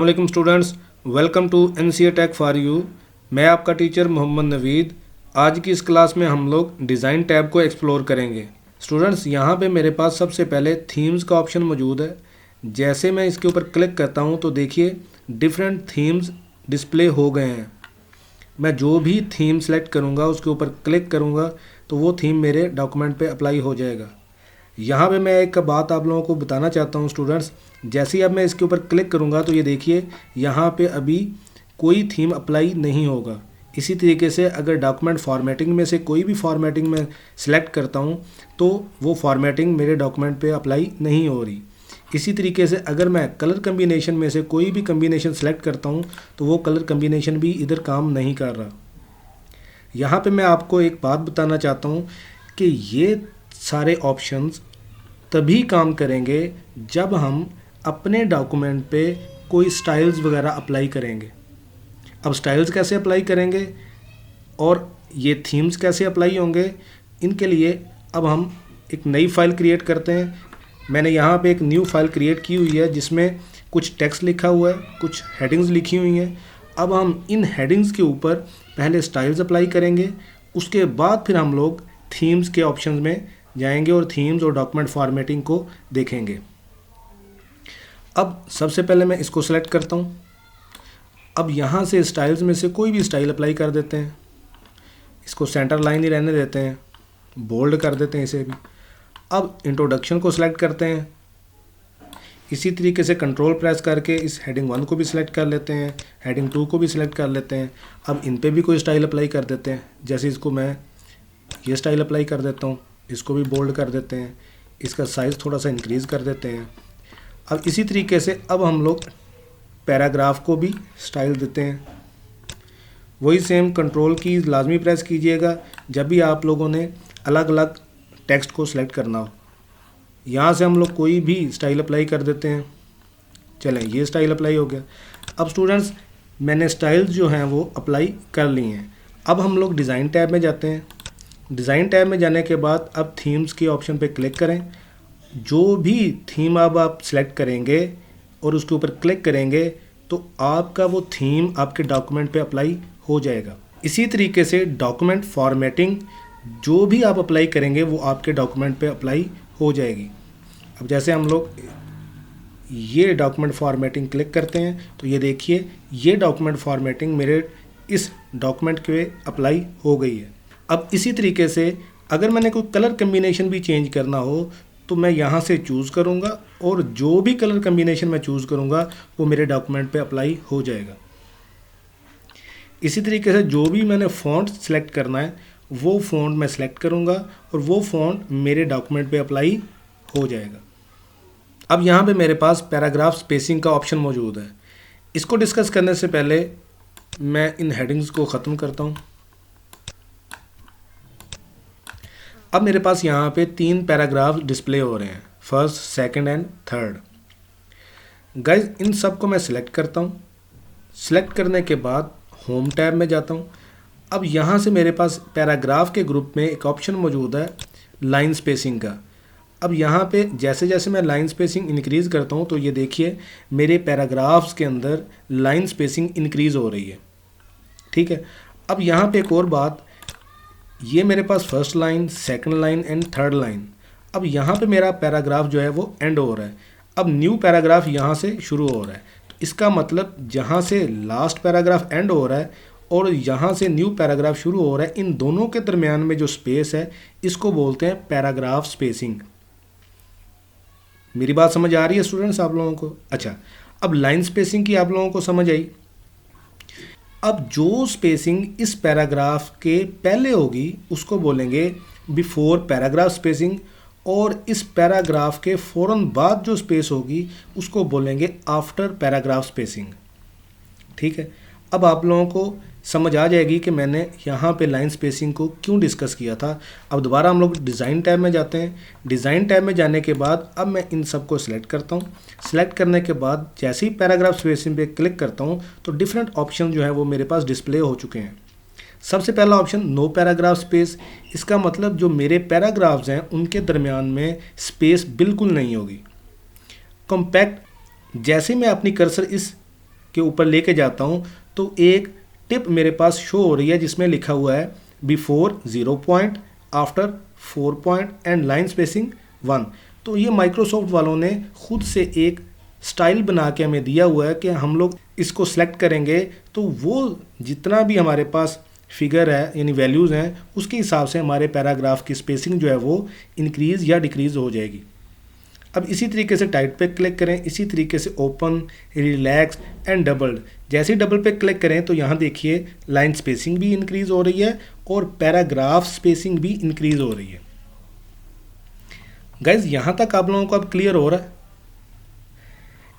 वालेकुम students, welcome to NCA tech for you. मैं आपका टीचर मोहम्मद नवीद। आज की इस क्लास में हम लोग डिज़ाइन टैब को एक्सप्लोर करेंगे। स्टूडेंट्स, यहाँ पे मेरे पास सबसे पहले थीम्स का ऑप्शन मौजूद है। जैसे मैं इसके ऊपर क्लिक करता हूँ तो देखिए डिफरेंट थीम्स डिस्प्ले हो गए हैं। मैं जो भी थीम सेलेक्ट करूँगा उसके ऊपर क्लिक करूँगा तो वो थीम मेरे डॉक्यूमेंट पे अप्लाई हो जाएगा। यहाँ पे मैं एक बात आप लोगों को बताना चाहता हूँ स्टूडेंट्स, जैसे ही अब मैं इसके ऊपर क्लिक करूँगा तो ये देखिए यहाँ पे अभी कोई थीम अप्लाई नहीं होगा। इसी तरीके से अगर डॉक्यूमेंट फॉर्मेटिंग में से कोई भी फॉर्मेटिंग में सिलेक्ट करता हूँ तो वो फॉर्मेटिंग मेरे डॉक्यूमेंट पे अप्लाई नहीं हो रही। इसी तरीके से अगर मैं कलर कम्बिनेशन में से कोई भी कम्बिनेशन सेलेक्ट करता हूँ तो वो कलर कम्बिनेशन भी इधर काम नहीं कर रहा। यहाँ पे मैं आपको एक बात बताना चाहता हूँ कि ये सारे ऑप्शंस तभी काम करेंगे जब हम अपने डॉक्यूमेंट पे कोई स्टाइल्स वगैरह अप्लाई करेंगे। अब स्टाइल्स कैसे अप्लाई करेंगे और ये थीम्स कैसे अप्लाई होंगे, इनके लिए अब हम एक नई फाइल क्रिएट करते हैं। मैंने यहाँ पे एक न्यू फाइल क्रिएट की हुई है जिसमें कुछ टेक्स्ट लिखा हुआ है, कुछ हेडिंग्स लिखी हुई हैं। अब हम इन हेडिंग्स के ऊपर पहले स्टाइल्स अप्लाई करेंगे, उसके बाद फिर हम लोग थीम्स के ऑप्शन में जाएंगे और थीम्स और डॉक्यूमेंट फॉर्मेटिंग को देखेंगे। अब सबसे पहले मैं इसको सेलेक्ट करता हूँ। अब यहाँ से स्टाइल्स में से कोई भी स्टाइल अप्लाई कर देते हैं। इसको सेंटर लाइन ही रहने देते हैं, बोल्ड कर देते हैं इसे भी। अब इंट्रोडक्शन को सिलेक्ट करते हैं। इसी तरीके से कंट्रोल प्रेस करके इस हेडिंग 1 को भी सिलेक्ट कर लेते हैं, हेडिंग 2 को भी सिलेक्ट कर लेते हैं। अब इन पे भी कोई स्टाइल अप्लाई कर देते हैं। जैसे इसको मैं ये स्टाइल अप्लाई कर देता हूँ, इसको भी बोल्ड कर देते हैं, इसका साइज़ थोड़ा सा इंक्रीज़ कर देते हैं। अब इसी तरीके से अब हम लोग पैराग्राफ को भी स्टाइल देते हैं। वही सेम कंट्रोल की लाजमी प्रेस कीजिएगा जब भी आप लोगों ने अलग अलग टेक्स्ट को सिलेक्ट करना हो। यहाँ से हम लोग कोई भी स्टाइल अप्लाई कर देते हैं। चलें, ये स्टाइल अप्लाई हो गया। अब स्टूडेंट्स, मैंने स्टाइल्स जो हैं वो अप्लाई कर ली हैं। अब हम लोग डिज़ाइन टैब में जाते हैं। डिज़ाइन टैब में जाने के बाद अब थीम्स के ऑप्शन पे क्लिक करें। जो भी थीम अब आप सेलेक्ट करेंगे और उसके ऊपर क्लिक करेंगे तो आपका वो थीम आपके डॉक्यूमेंट पे अप्लाई हो जाएगा। इसी तरीके से डॉक्यूमेंट फॉर्मेटिंग जो भी आप अप्लाई करेंगे वो आपके डॉक्यूमेंट पे अप्लाई हो जाएगी। अब जैसे हम लोग ये डॉक्यूमेंट फॉर्मेटिंग क्लिक करते हैं तो ये देखिए ये डॉक्यूमेंट फॉर्मेटिंग मेरे इस डॉक्यूमेंट पे अप्लाई हो गई है। अब इसी तरीके से अगर मैंने कोई कलर कम्बिनेशन भी चेंज करना हो तो मैं यहाँ से चूज़ करूँगा और जो भी कलर कम्बिनेशन मैं चूज़ करूँगा वो मेरे डॉक्यूमेंट पे अप्लाई हो जाएगा। इसी तरीके से जो भी मैंने फ़ॉन्ट सेलेक्ट करना है वो फ़ॉन्ट मैं सेलेक्ट करूँगा और वो फ़ॉन्ट मेरे डॉक्यूमेंट पे अप्लाई हो जाएगा। अब यहाँ पे मेरे पास पैराग्राफ स्पेसिंग का ऑप्शन मौजूद है। इसको डिस्कस करने से पहले मैं इन हेडिंग्स को ख़त्म करता हूँ। अब मेरे पास यहाँ पे 3 पैराग्राफ डिस्प्ले हो रहे हैं, first, second and third. Guys, इन सब को मैं सिलेक्ट करता हूँ। सिलेक्ट करने के बाद होम टैब में जाता हूँ। अब यहाँ से मेरे पास पैराग्राफ के ग्रुप में एक ऑप्शन मौजूद है लाइन स्पेसिंग का। अब यहाँ पे जैसे जैसे मैं लाइन स्पेसिंग इंक्रीज़ करता हूँ तो ये देखिए मेरे पैराग्राफ्स के अंदर लाइन स्पेसिंग इंक्रीज़ हो रही है। ठीक है। अब यहाँ पे एक और बात, ये मेरे पास first line, second line and third line. अब यहाँ पे मेरा पैराग्राफ जो है वो एंड हो रहा है। अब न्यू पैराग्राफ यहाँ से शुरू हो रहा है। तो इसका मतलब जहाँ से लास्ट पैराग्राफ एंड हो रहा है और यहाँ से न्यू पैराग्राफ शुरू हो रहा है, इन दोनों के दरमियान में जो स्पेस है इसको बोलते हैं पैराग्राफ स्पेसिंग। मेरी बात समझ आ रही है स्टूडेंट्स आप लोगों को? अच्छा, अब लाइन स्पेसिंग की आप लोगों को समझ आई। अब जो स्पेसिंग इस पैराग्राफ के पहले होगी उसको बोलेंगे बिफोर पैराग्राफ स्पेसिंग और इस पैराग्राफ के फ़ौरन बाद जो स्पेस होगी उसको बोलेंगे आफ्टर पैराग्राफ स्पेसिंग। ठीक है। अब आप लोगों को समझ आ जाएगी कि मैंने यहाँ पे लाइन स्पेसिंग को क्यों डिस्कस किया था। अब दोबारा हम लोग डिज़ाइन टैब में जाते हैं। डिज़ाइन टैब में जाने के बाद अब मैं इन सब को सिलेक्ट करता हूँ। सिलेक्ट करने के बाद जैसे ही पैराग्राफ स्पेसिंग पे क्लिक करता हूँ तो डिफरेंट ऑप्शन जो है वो मेरे पास डिस्प्ले हो चुके हैं। सबसे पहला ऑप्शन नो पैराग्राफ स्पेस। इसका मतलब जो मेरे पैराग्राफ्स हैं उनके दरमियान में स्पेस बिल्कुल नहीं होगी। कॉम्पैक्ट, जैसे मैं अपनी कर्सर इस के ऊपर लेके जाता हूँ तो एक टिप मेरे पास शो हो रही है जिसमें लिखा हुआ है before 0 point, after 4 point and line spacing 1। तो ये माइक्रोसॉफ्ट वालों ने खुद से एक स्टाइल बना के हमें दिया हुआ है कि हम लोग इसको सेलेक्ट करेंगे तो वो जितना भी हमारे पास फिगर है यानी वैल्यूज़ हैं उसके हिसाब से हमारे पैराग्राफ की स्पेसिंग जो है वो इंक्रीज़ या डिक्रीज़ हो जाएगी। अब इसी तरीके से टाइट पे क्लिक करें, इसी तरीके से ओपन, रिलैक्स एंड डबल्ड। जैसे ही डबल पे क्लिक करें तो यहाँ देखिए लाइन स्पेसिंग भी इंक्रीज़ हो रही है और पैराग्राफ स्पेसिंग भी इंक्रीज़ हो रही है। गाइज यहाँ तक आप लोगों को अब क्लियर हो रहा है।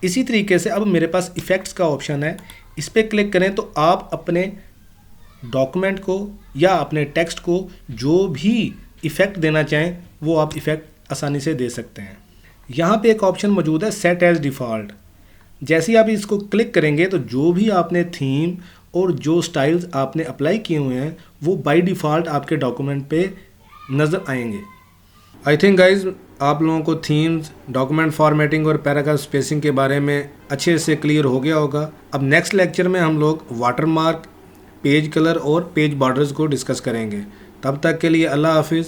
इसी तरीके से अब मेरे पास इफ़ेक्ट्स का ऑप्शन है, इस पर क्लिक करें तो आप अपने डॉक्यूमेंट को या अपने टेक्स्ट को जो भी इफ़ेक्ट देना चाहें वो आप इफ़ेक्ट आसानी से दे सकते हैं। यहाँ पे एक ऑप्शन मौजूद है सेट एज डिफ़ॉल्ट। जैसे ही आप इसको क्लिक करेंगे तो जो भी आपने थीम और जो स्टाइल्स आपने अप्लाई किए हुए हैं वो बाय डिफ़ॉल्ट आपके डॉक्यूमेंट पे नज़र आएंगे। आई थिंक गाइज आप लोगों को थीम्स, डॉक्यूमेंट फॉर्मेटिंग और पैराग्राफ स्पेसिंग के बारे में अच्छे से क्लियर हो गया होगा। अब नेक्स्ट लेक्चर में हम लोग वाटरमार्क, पेज कलर और पेज बॉर्डर्स को डिस्कस करेंगे। तब तक के लिए अल्लाह हाफिज़।